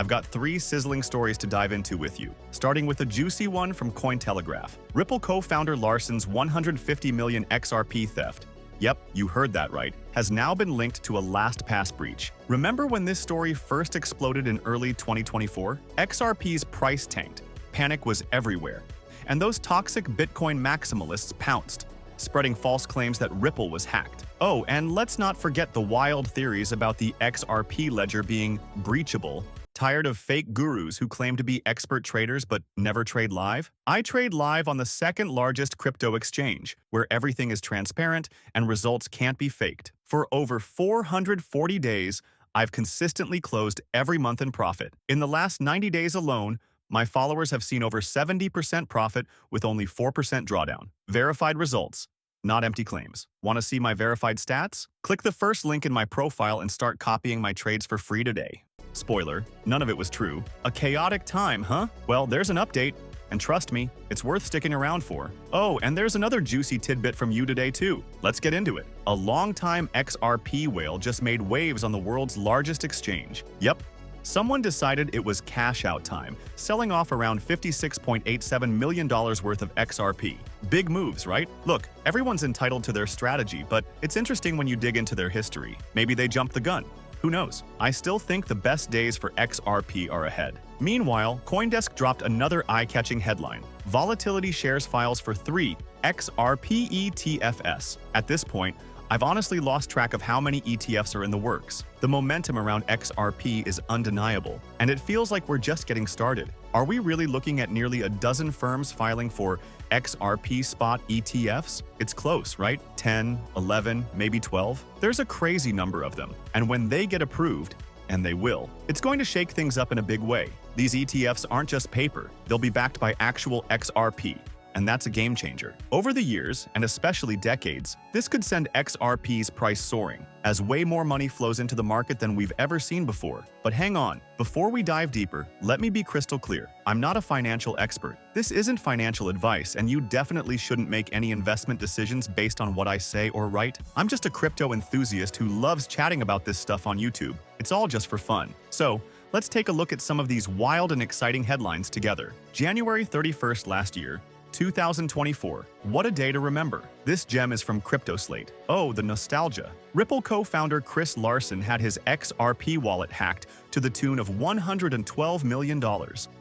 I've got 3 sizzling stories to dive into with you, starting with a juicy one from Cointelegraph. Ripple co-founder Larsen's 150 million XRP theft. Yep, you heard that right, has now been linked to a LastPass breach. Remember when this story first exploded in early 2024? XRP's price tanked. Panic was everywhere. And those toxic Bitcoin maximalists pounced, spreading false claims that Ripple was hacked. Oh, and let's not forget the wild theories about the XRP ledger being breachable. Tired of fake gurus who claim to be expert traders but never trade live? I trade live on the second largest crypto exchange, where everything is transparent and results can't be faked. For over 440 days, I've consistently closed every month in profit. In the last 90 days alone, my followers have seen over 70% profit with only 4% drawdown. Verified results, not empty claims. Want to see my verified stats? Click the first link in my profile and start copying my trades for free today. Spoiler, none of it was true. A chaotic time, huh? Well, there's an update, and trust me, it's worth sticking around for. Oh, and there's another juicy tidbit from you today too. Let's get into it. A longtime XRP whale just made waves on the world's largest exchange. Yep. Someone decided it was cash out time, selling off around $56.87 million worth of XRP. Big moves, right? Look, everyone's entitled to their strategy, but it's interesting when you dig into their history. Maybe they jumped the gun. Who knows? I still think the best days for XRP are ahead. Meanwhile, CoinDesk dropped another eye-catching headline. Volatility shares files for 3 XRP ETFs. At this point, I've honestly lost track of how many ETFs are in the works. The momentum around XRP is undeniable, and it feels like we're just getting started. Are we really looking at nearly a dozen firms filing for XRP spot ETFs? It's close, right? 10, 11, maybe 12? There's a crazy number of them, and when they get approved, and they will, it's going to shake things up in a big way. These ETFs aren't just paper, they'll be backed by actual XRP. And that's a game changer. Over the years, and especially decades, this could send XRP's price soaring, as way more money flows into the market than we've ever seen before. But hang on, before we dive deeper, let me be crystal clear. I'm not a financial expert. This isn't financial advice, and you definitely shouldn't make any investment decisions based on what I say or write. I'm just a crypto enthusiast who loves chatting about this stuff on YouTube. It's all just for fun. So, let's take a look at some of these wild and exciting headlines together. January 31st last year, 2024. What a day to remember. This gem is from CryptoSlate. Oh, the nostalgia. Ripple co-founder Chris Larsen had his XRP wallet hacked to the tune of $112 million.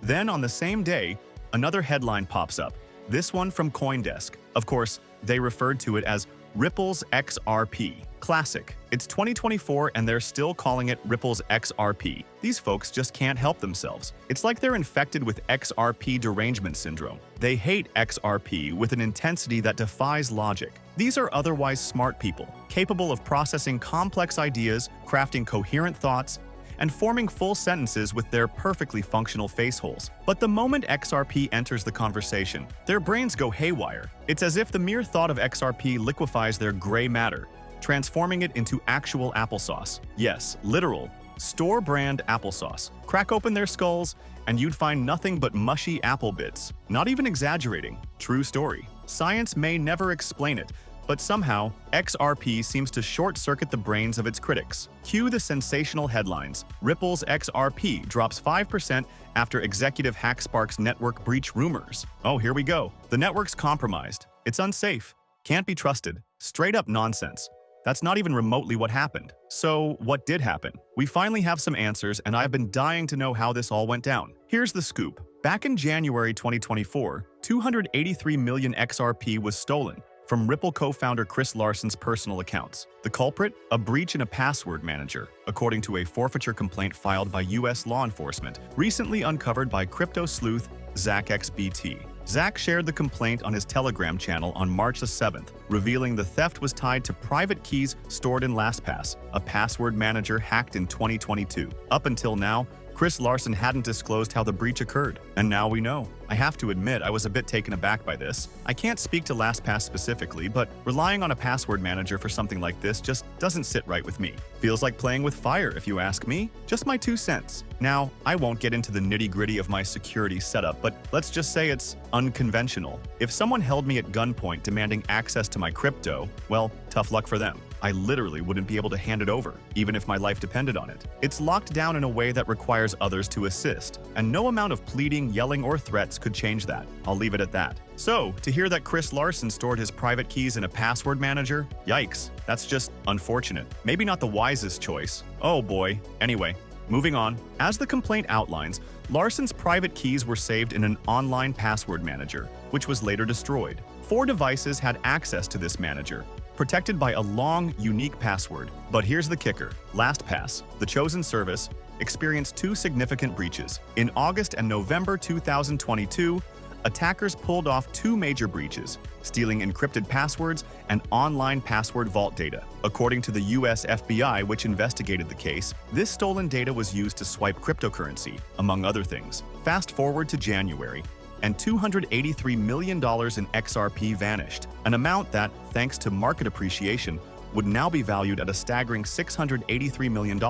Then on the same day, another headline pops up. This one from CoinDesk. Of course, they referred to it as Ripple's XRP. Classic. It's 2024 and they're still calling it Ripple's XRP. These folks just can't help themselves. It's like they're infected with XRP derangement syndrome. They hate XRP with an intensity that defies logic. These are otherwise smart people, capable of processing complex ideas, crafting coherent thoughts, and forming full sentences with their perfectly functional face holes. But the moment XRP enters the conversation, their brains go haywire. It's as if the mere thought of XRP liquefies their gray matter, transforming it into actual applesauce. Yes, literal, store-brand applesauce. Crack open their skulls, and you'd find nothing but mushy apple bits. Not even exaggerating. True story. Science may never explain it, but somehow, XRP seems to short-circuit the brains of its critics. Cue the sensational headlines. Ripple's XRP drops 5% after executive hack sparks network breach rumors. Oh, here we go. The network's compromised. It's unsafe. Can't be trusted. Straight up nonsense. That's not even remotely what happened. So, what did happen? We finally have some answers, and I've been dying to know how this all went down. Here's the scoop. Back in January 2024, 283 million XRP was stolen from Ripple co-founder Chris Larsen's personal accounts. The culprit? A breach in a password manager, according to a forfeiture complaint filed by U.S. law enforcement, recently uncovered by crypto sleuth ZachXBT. Zach shared the complaint on his Telegram channel on March 7th, revealing the theft was tied to private keys stored in LastPass, a password manager hacked in 2022. Up until now, Chris Larsen hadn't disclosed how the breach occurred, and now we know. I have to admit, I was a bit taken aback by this. I can't speak to LastPass specifically, but relying on a password manager for something like this just doesn't sit right with me. Feels like playing with fire, if you ask me. Just my 2 cents. Now, I won't get into the nitty-gritty of my security setup, but let's just say it's unconventional. If someone held me at gunpoint demanding access to my crypto, well, tough luck for them. I literally wouldn't be able to hand it over, even if my life depended on it. It's locked down in a way that requires others to assist, and no amount of pleading, yelling, or threats could change that. I'll leave it at that. So, to hear that Chris Larsen stored his private keys in a password manager? Yikes, that's just unfortunate. Maybe not the wisest choice. Oh boy. Anyway, moving on. As the complaint outlines, Larsen's private keys were saved in an online password manager, which was later destroyed. 4 devices had access to this manager, protected by a long, unique password. But here's the kicker. LastPass, the chosen service, experienced 2 significant breaches. In August and November 2022, attackers pulled off 2 major breaches, stealing encrypted passwords and online password vault data. According to the US FBI, which investigated the case, this stolen data was used to swipe cryptocurrency, among other things. Fast forward to January, and $283 million in XRP vanished, an amount that, thanks to market appreciation, would now be valued at a staggering $683 million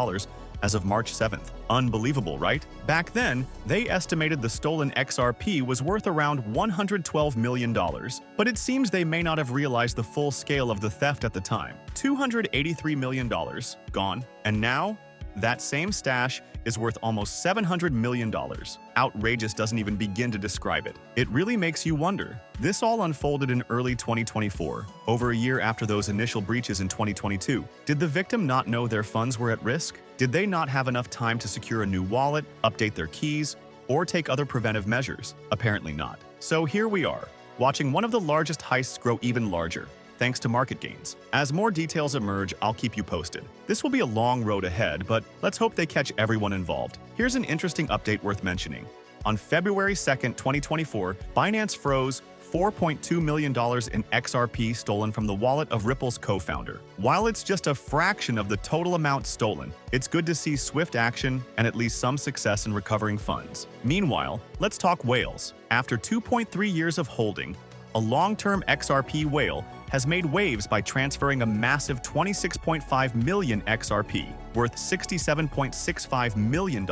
as of March 7th. Unbelievable, right? Back then, they estimated the stolen XRP was worth around $112 million, but it seems they may not have realized the full scale of the theft at the time. $283 million gone, and now that same stash is worth almost $700 million. Outrageous doesn't even begin to describe it. It really makes you wonder. This all unfolded in early 2024, over a year after those initial breaches in 2022. Did the victim not know their funds were at risk? Did they not have enough time to secure a new wallet, update their keys, or take other preventive measures? Apparently not. So here we are, watching one of the largest heists grow even larger, thanks to market gains. As more details emerge, I'll keep you posted. This will be a long road ahead, but let's hope they catch everyone involved. Here's an interesting update worth mentioning. On February 2nd, 2024, Binance froze $4.2 million in XRP stolen from the wallet of Ripple's co-founder. While it's just a fraction of the total amount stolen, it's good to see swift action and at least some success in recovering funds. Meanwhile, let's talk whales. After 2.3 years of holding, a long-term XRP whale has made waves by transferring a massive 26.5 million XRP, worth $67.65 million,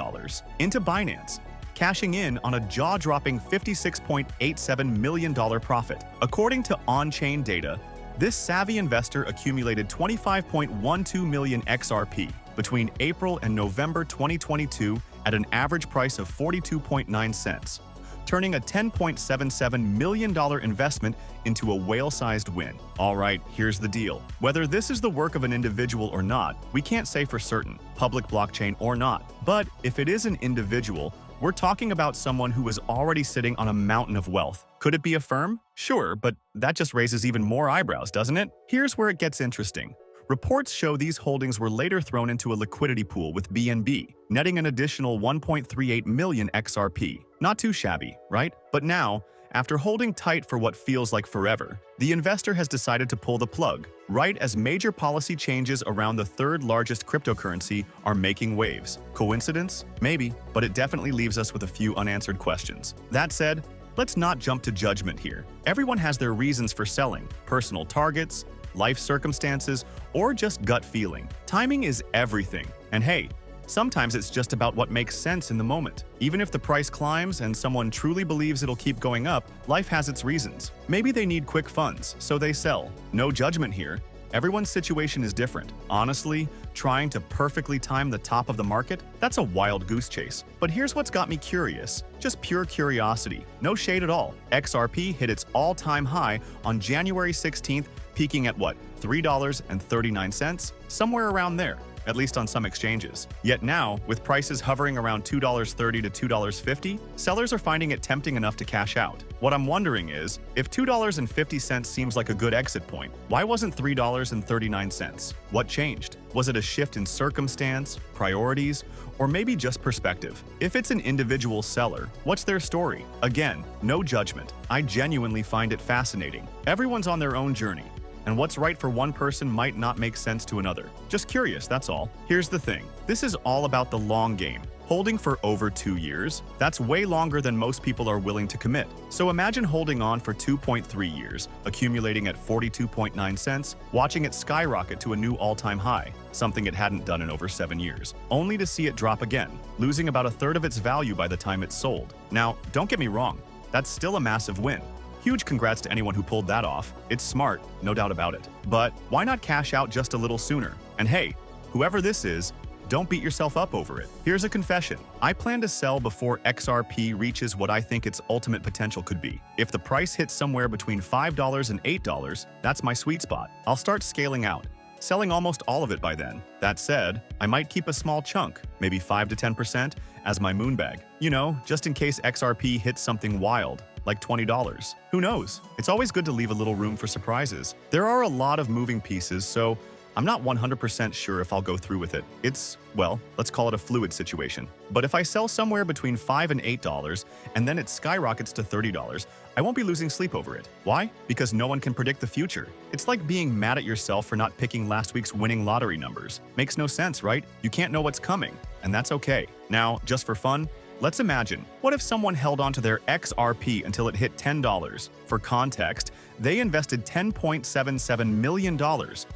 into Binance, cashing in on a jaw-dropping $56.87 million profit. According to on-chain data, this savvy investor accumulated 25.12 million XRP between April and November 2022 at an average price of 42.9 cents. Turning a $10.77 million investment into a whale-sized win. All right, here's the deal. Whether this is the work of an individual or not, we can't say for certain, public blockchain or not. But if it is an individual, we're talking about someone who is already sitting on a mountain of wealth. Could it be a firm? Sure, but that just raises even more eyebrows, doesn't it? Here's where it gets interesting. Reports show these holdings were later thrown into a liquidity pool with BNB, netting an additional 1.38 million XRP. Not too shabby, right? But now, after holding tight for what feels like forever, the investor has decided to pull the plug, right as major policy changes around the third largest cryptocurrency are making waves. Coincidence? Maybe, but it definitely leaves us with a few unanswered questions. That said, let's not jump to judgment here. Everyone has their reasons for selling, personal targets, life circumstances, or just gut feeling. Timing is everything. And hey, sometimes it's just about what makes sense in the moment. Even if the price climbs and someone truly believes it'll keep going up, life has its reasons. Maybe they need quick funds, so they sell. No judgment here. Everyone's situation is different. Honestly, trying to perfectly time the top of the market, that's a wild goose chase. But here's what's got me curious. Just pure curiosity. No shade at all. XRP hit its all-time high on January 16th, peaking at what, $3.39? Somewhere around there, at least on some exchanges. Yet now, with prices hovering around $2.30 to $2.50, sellers are finding it tempting enough to cash out. What I'm wondering is, if $2.50 seems like a good exit point, why wasn't $3.39? What changed? Was it a shift in circumstance, priorities, or maybe just perspective? If it's an individual seller, what's their story? Again, no judgment. I genuinely find it fascinating. Everyone's on their own journey, and what's right for one person might not make sense to another. Just curious, that's all. Here's the thing. This is all about the long game. Holding for over 2 years, that's way longer than most people are willing to commit. So imagine holding on for 2.3 years, accumulating at 42.9 cents, watching it skyrocket to a new all-time high, something it hadn't done in over 7 years, only to see it drop again, losing about a third of its value by the time it's sold. Now, don't get me wrong, that's still a massive win. Huge congrats to anyone who pulled that off. It's smart, no doubt about it. But why not cash out just a little sooner? And hey, whoever this is, don't beat yourself up over it. Here's a confession. I plan to sell before XRP reaches what I think its ultimate potential could be. If the price hits somewhere between $5 and $8, that's my sweet spot. I'll start scaling out, selling almost all of it by then. That said, I might keep a small chunk, maybe 5 to 10%, as my moon bag. You know, just in case XRP hits something wild, like $20. Who knows? It's always good to leave a little room for surprises. There are a lot of moving pieces, so I'm not 100% sure if I'll go through with it. It's, well, let's call it a fluid situation. But if I sell somewhere between $5 and $8 and then it skyrockets to $30, I won't be losing sleep over it. Why? Because no one can predict the future. It's like being mad at yourself for not picking last week's winning lottery numbers. Makes no sense, right? You can't know what's coming, and that's okay. Now, just for fun, let's imagine, what if someone held onto their XRP until it hit $10? For context, they invested $10.77 million.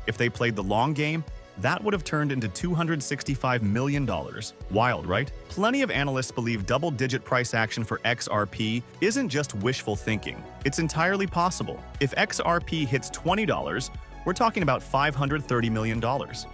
If they played the long game, that would have turned into $265 million. Wild, right? Plenty of analysts believe double-digit price action for XRP isn't just wishful thinking. It's entirely possible. If XRP hits $20, we're talking about $530 million.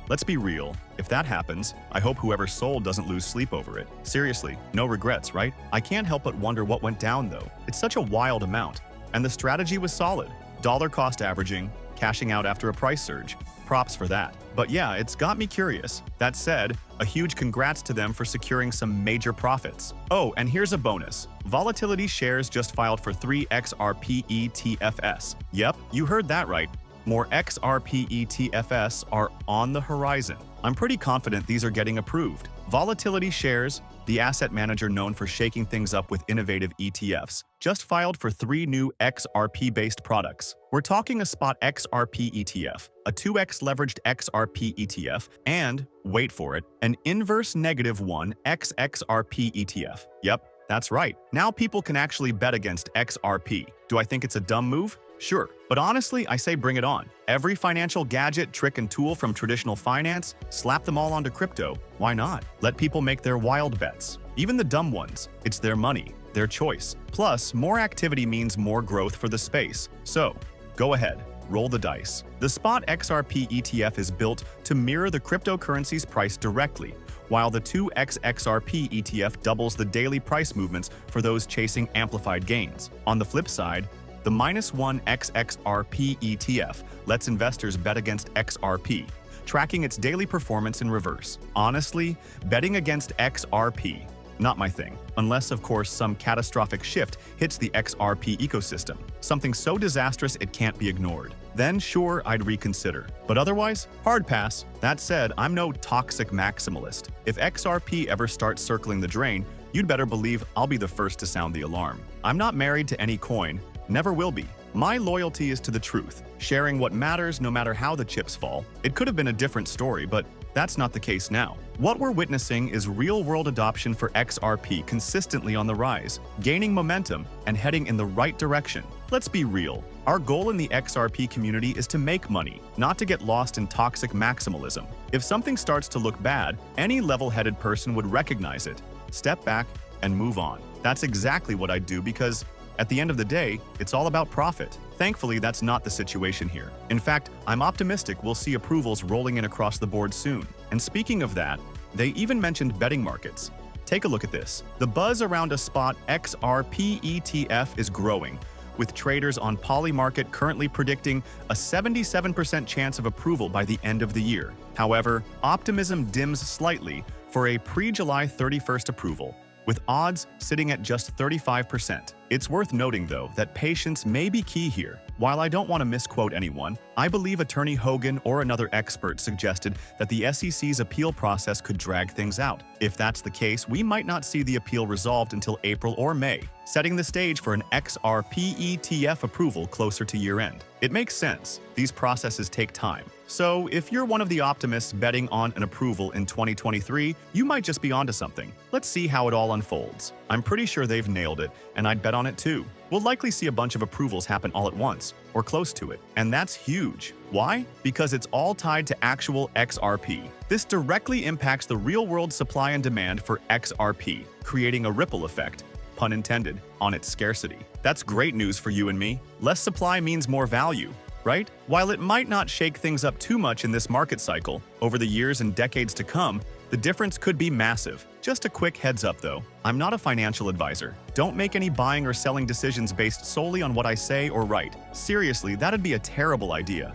Let's be real. If that happens, I hope whoever sold doesn't lose sleep over it. Seriously, no regrets, right? I can't help but wonder what went down, though. It's such a wild amount. And the strategy was solid. Dollar cost averaging, cashing out after a price surge. Props for that. But yeah, it's got me curious. That said, a huge congrats to them for securing some major profits. Oh, and here's a bonus. Volatility shares just filed for 3 XRP ETFs. Yep, you heard that right. More XRP ETFs are on the horizon. I'm pretty confident these are getting approved. Volatility shares, the asset manager known for shaking things up with innovative ETFs, just filed for 3 new XRP-based products. We're talking a spot XRP ETF, a 2x leveraged XRP ETF, and, wait for it, an inverse negative 1 XXRP ETF. Yep, that's right. Now people can actually bet against XRP. Do I think it's a dumb move? Sure, but honestly, I say bring it on. Every financial gadget, trick, and tool from traditional finance, slap them all onto crypto. Why not? Let people make their wild bets. Even the dumb ones. It's their money, their choice. Plus, more activity means more growth for the space. So, go ahead, roll the dice. The spot XRP ETF is built to mirror the cryptocurrency's price directly, while the 2x XRP ETF doubles the daily price movements for those chasing amplified gains. On the flip side, the -1 XXRP ETF lets investors bet against XRP, tracking its daily performance in reverse. Honestly, betting against XRP, not my thing. Unless, of course, some catastrophic shift hits the XRP ecosystem, something so disastrous it can't be ignored. Then sure, I'd reconsider. But otherwise, hard pass. That said, I'm no toxic maximalist. If XRP ever starts circling the drain, you'd better believe I'll be the first to sound the alarm. I'm not married to any coin. Never will be. My loyalty is to the truth, sharing what matters no matter how the chips fall. It could have been a different story, but that's not the case now. What we're witnessing is real-world adoption for XRP consistently on the rise, gaining momentum and heading in the right direction. Let's be real. Our goal in the XRP community is to make money, not to get lost in toxic maximalism. If something starts to look bad, any level-headed person would recognize it, step back, and move on. That's exactly what I'd do because at the end of the day, it's all about profit. Thankfully, that's not the situation here. In fact, I'm optimistic we'll see approvals rolling in across the board soon. And speaking of that, they even mentioned betting markets. Take a look at this. The buzz around a spot XRP ETF is growing, with traders on Polymarket currently predicting a 77% chance of approval by the end of the year. However, optimism dims slightly for a pre-July 31st approval, with odds sitting at just 35%. It's worth noting, though, that patience may be key here. While I don't want to misquote anyone, I believe Attorney Hogan or another expert suggested that the SEC's appeal process could drag things out. If that's the case, we might not see the appeal resolved until April or May, setting the stage for an XRP ETF approval closer to year-end. It makes sense. These processes take time. So, if you're one of the optimists betting on an approval in 2023, you might just be onto something. Let's see how it all unfolds. I'm pretty sure they've nailed it, and I'd bet on it too. We'll likely see a bunch of approvals happen all at once, or close to it. And that's huge. Why? Because it's all tied to actual XRP. This directly impacts the real-world supply and demand for XRP, creating a ripple effect. pun intended, on its scarcity. That's great news for you and me. Less supply means more value, right? While it might not shake things up too much in this market cycle, over the years and decades to come, the difference could be massive. Just a quick heads up though, I'm not a financial advisor. Don't make any buying or selling decisions based solely on what I say or write. Seriously, that'd be a terrible idea.